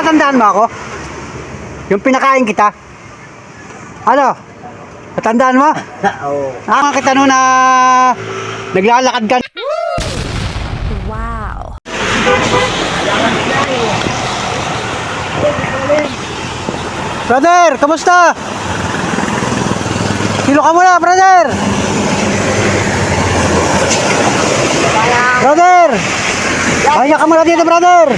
Natatandaan mo ako? Yung pinakain kita? Ano? Natandaan mo? Oo. Nakakita nung na naglalakad ka. Wow. Brother, kamusta? Sino ka muna, brother? Brother! Kaya ka muna dito, brother!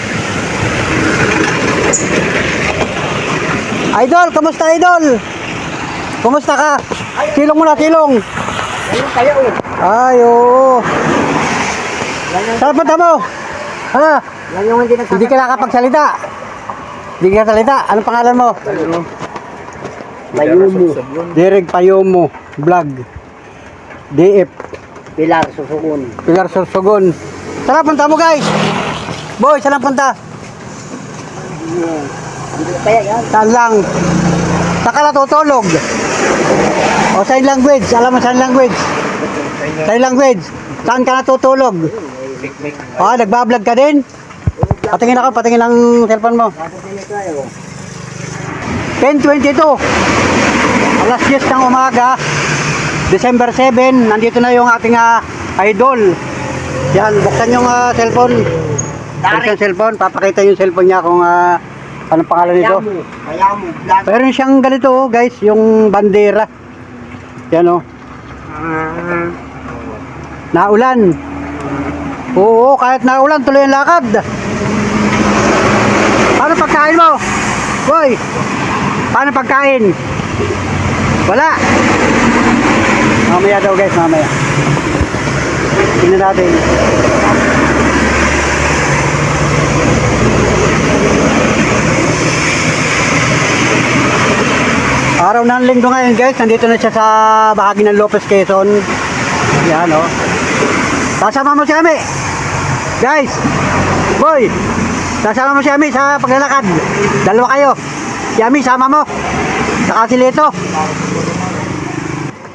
Idol, kamusta, idol? Kumusta ka? Silong muna, silong! Ayun kayo. Ay, oo. Saan punta mo? Ha? Yan yung hindi Hindi ka nakapagsalita. Hindi ka salita. Anong pangalan mo? Bayumo. Derek Payomo Vlog. DF. Pilar Susugun. Pilar Sorsogon. Saan punta mo, guys? Boy, saan punta? Hindi kaya yan. Saan lang? Saan ka natutulog? O sign language. Alam mo sign language? Sign language. Saan ka natutulog? O, nagbablog ka din? Patingin ako, patingin ang cellphone mo. 10:22. Alas 10 ng umaga. December 7. Nandito na yung ating idol. Yan, buksan yung cellphone. Buksan yung cellphone. Papakita yung cellphone niya kung anong pangalan nito. Bayamo. Vlog. Meron siyang ganito, guys, yung bandera. Yan, oh. Naulan. Oo, kahit naulan, tuloy ang lakad. Paano pagkain mo? Boy, paano pagkain? Wala. Mamaya daw, guys, mamaya. Tingnan natin. Araw ng linggo ngayon, guys. Nandito na siya sa bahagi ng Lopez, Quezon. Yan, oh. Sasama mo si Ami. Guys, boy, sasama mo si Ami sa paglalakad. Dalawa kayo. Si Ami, sama mo. Saka si Leto.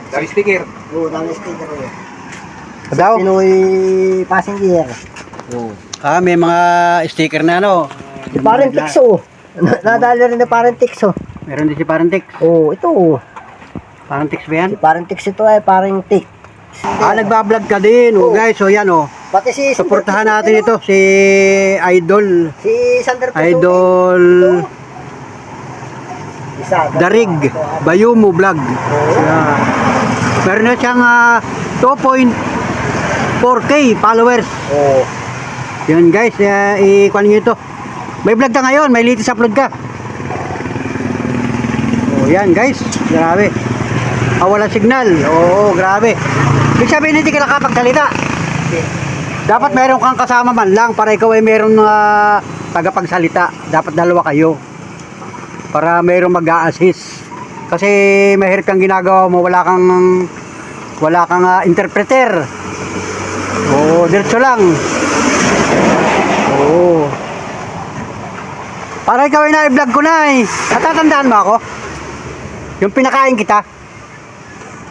Dari sticker. Oo, dami sticker eh. Daw. Pinoy passenger. Oo. May mga sticker na ano. Si parang tikso. Nadala rin na parang tikso. Meron din si Parentix. Oo, ito. Parentix ba yan? Si parang tikso ito ay parang tik. Nagbablog ka din. Oh, guys, so yan, oh. Pati si Suportahan natin ito. Si Idol. Si Sander Puso. Idol Isa. Darig Bayumo Vlog. Yan. Meron na siyang 2.4k followers. Oo. Yun, guys, i-kuha nyo ito. May vlog ka ngayon, may latest upload ka. Oh, yan, guys. Grabe. Wala signal. Oo, grabe. Ibig sabihin, hindi ka nakapagsalita. Dapat meron kang kasama man lang para ikaw ay meron tagapagsalita. Dapat dalawa kayo. Para meron mag-a-assist. Kasi mahirap kang ginagawa mo, wala kang interpreter. Oo, diretso lang. Oo. Para ikaw ay na-vlog ko na eh. Natatandaan mo ako? Yung pinakain kita?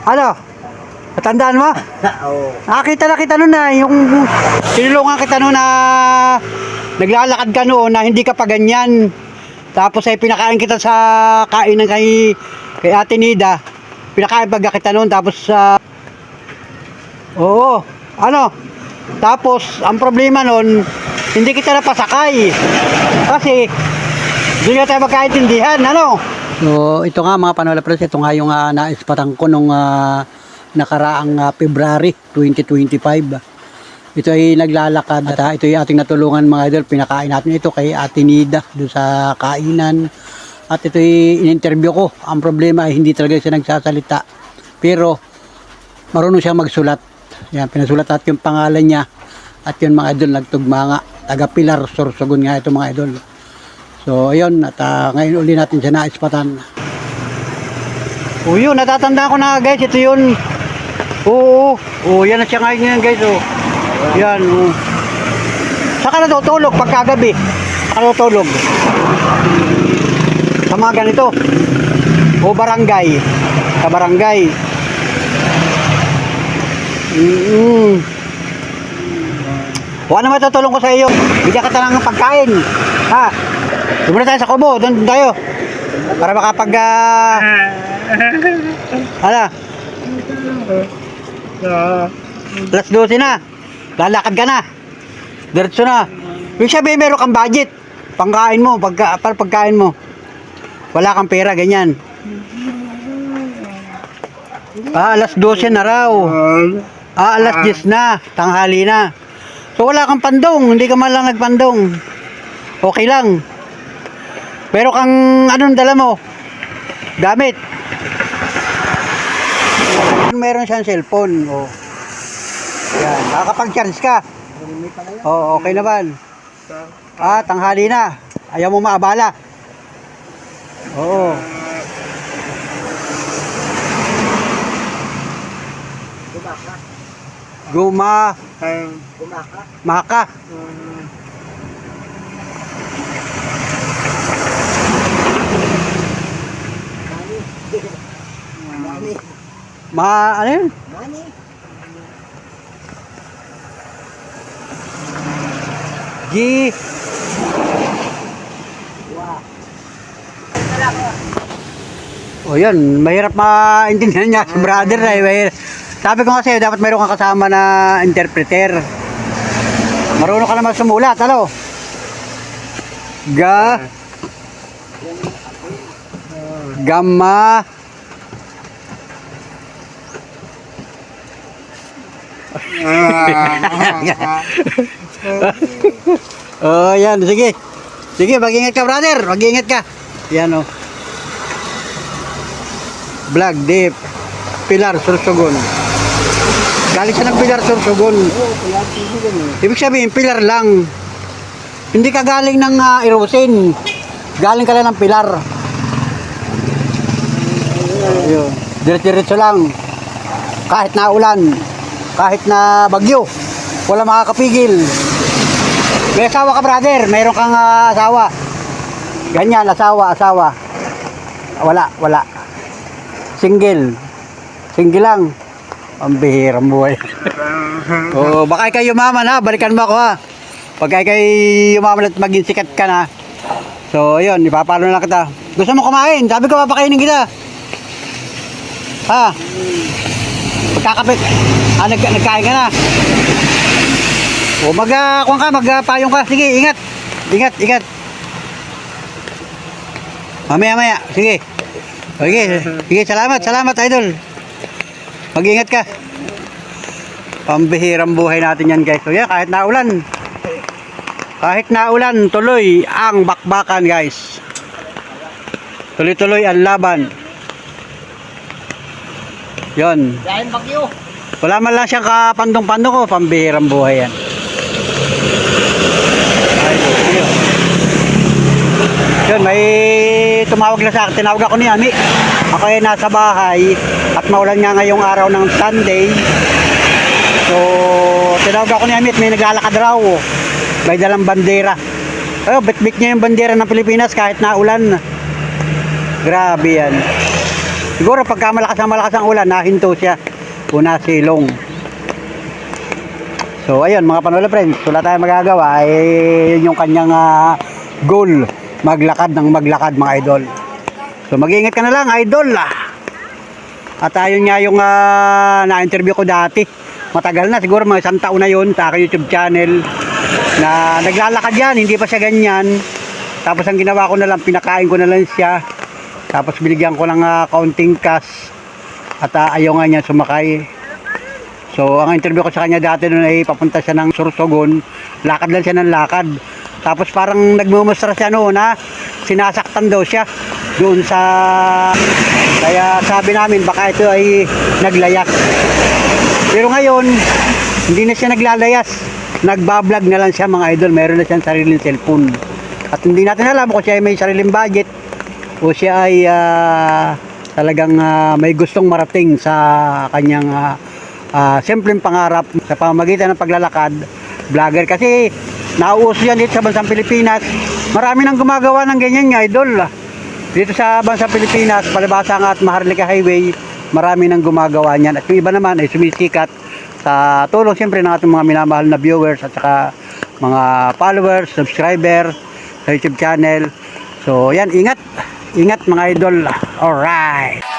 Ano? Natandaan mo? Oo. Nakita na kita noon na yung tinulungan kita noon na naglalakad ka noon na hindi ka pa ganyan. Tapos ay pinakain kita sa kainan kay Ate Nida. Pinakain baga kita noon tapos oo, ano? Tapos ang problema noon hindi kita napasakay. Kasi hindi na tayo magkaintindihan, ano? So, ito nga mga Panola Press, ito nga yung naispatan ko nung nakaraang February 2025. Ito ay naglalakad at ito ay ating natulungan mga idol. Pinakain natin ito kay Ate Nida doon sa kainan. At ito ay in-interview ko. Ang problema ay hindi talaga siya nagsasalita. Pero marunong siya magsulat. Yan, pinasulat natin yung pangalan niya. At yun mga idol, nagtugma nga. Taga Pilar Sorsogon nga ito mga idol. So ayun, at ngayon uli natin siya naispatan. O yun, natatanda ko na guys, ito yun. Oo, yan na siya ngayon guys. Oh. Yan. Oh. Saka natutulog pagkagabi. Saka natutulog. Sa mga ganito. O barangay. Sa barangay. Ano matutulong ko sa iyo? Bigyan ka ng pagkain. Ha? Doon muna tayo sa Kubo, doon tayo. Para makapag, ano? Alas 12 na. Lalakad ka na. Diretso na. Ibig sabihin, meron kang budget. Pangkain mo, para pagkain mo. Wala kang pera, ganyan. Alas 12 na raw. Alas 10 na. Tanghali na. So, wala kang pandong. Hindi ka man lang nagpandong. Okay lang. Pero kang anong dala mo? Gamit. Meron siyang cellphone. Oh. Yan. Nakakapag-charge ka. Oh, okay naman. Tanghali na. Ayaw mo maabala. Oo. Maka. Ano yun? G. O yun, mahirap maintindihan niya si brother na eh. Sabi ko kasi dapat mayroon kang kasama na interpreter. Marunong ka naman sumulat, ano? Gamma. Oh, yan, sige. Sige, mag-ingat ka, brother. Mag-ingat ka. Yan, oh. Black Deep. Pilar Sorsogon. Galing siya ng Pilar Sorsogon. Ibig sabihin, pilar lang. Hindi ka galing ng Erosin. Galing ka lang ng Pilar. Ayun. Diretso lang. Kahit na ulan, kahit na bagyo, wala makakapigil. May asawa ka, brother. Mayroon kang asawa. Ganyan, asawa. Wala. Single lang. Ang bihirang buhay. Oh, baka ikay yumaman ha. Balikan mo ako ha. Pag ikay yumaman at maging sikat ka na. So, ayun. Ipapalo na kita. Gusto mo kumain? Sabi ko, papakainin kita. Ha? Pagkakapit. Nagkain ka na. O, magpayong ka. Sige, ingat. Mamaya. Sige. Sige, salamat, idol. Mag-ingat ka. Pambihirang buhay natin yan, guys. So, yeah, kahit naulan, tuloy ang bakbakan, guys. Tuloy ang laban. Yon. Dahil bagyo. Wala man lang siyang kapandong-pandong ko. Pambihirang buhay yan. Yun, may tumawag lang sa akin. Tinawag ako ni Ami. Ako ay nasa bahay at maulan nga ngayong araw ng Sunday. So, tinawag ako ni Ami at may naglalakad raw. May dalang bandera. Bit-bit niya yung bandera ng Pilipinas kahit na ulan. Grabe yan. Siguro pagka malakas ang ulan, nahinto siya. Una silong. So, ayun mga panola friends. Wala tayong magagawa. Yun yung kanyang goal. Maglakad mga idol. So mag-iingat ka na lang, idol. At ayun nga yung na-interview ko dati. Matagal na, siguro mga 1 taon na yun sa aking YouTube channel. Na naglalakad yan, hindi pa siya ganyan. Tapos ang ginawa ko na lang, pinakain ko na lang siya. Tapos binigyan ko ng kaunting cash. At ayaw nga niya sumakay. So ang interview ko sa kanya dati noon ay papunta siya ng Sorsogon. Lakad lang siya ng lakad. Tapos parang nagmumustra siya noon na sinasaktan daw siya doon sa... Kaya sabi namin baka ito ay naglayas. Pero ngayon, hindi na siya naglalayas. Nagbablog na lang siya mga idol. Meron na siyang sariling cellphone. At hindi natin alam kung siya ay may sariling budget o siya ay talagang may gustong marating sa kanyang simpleng pangarap sa pamamagitan ng paglalakad. Vlogger kasi nauuso yan dito sa bansang Pilipinas. Marami nang gumagawa ng ganyan nga idol. Dito sa bansang Pilipinas, palibasa nga at Maharlika Highway, marami nang gumagawa niyan. At yung iba naman ay sumisikat sa tulong siyempre ng ating mga minamahal na viewers at saka mga followers, subscriber. sa YouTube channel. So yan, ingat. Ingat mga idol. Alright.